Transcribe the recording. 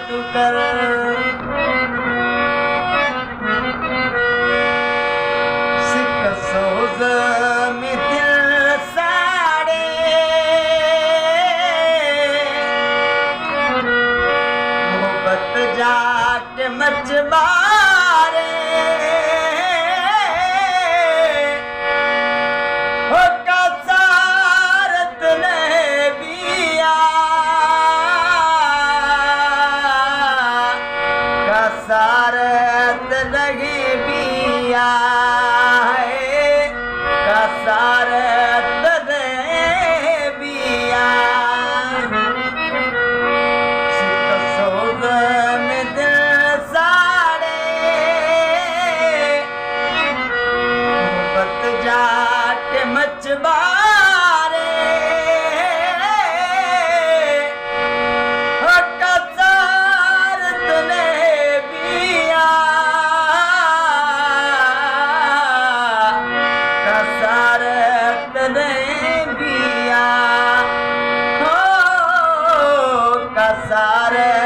तू कर सिक सोज में दिल साड़े मोहब्बत जाट मचबारे हो का सारत ने बिया सारत लगी बिया सारत दे बिया सोग में दिल साड़े मोहब्बत जाट मचबारे सारे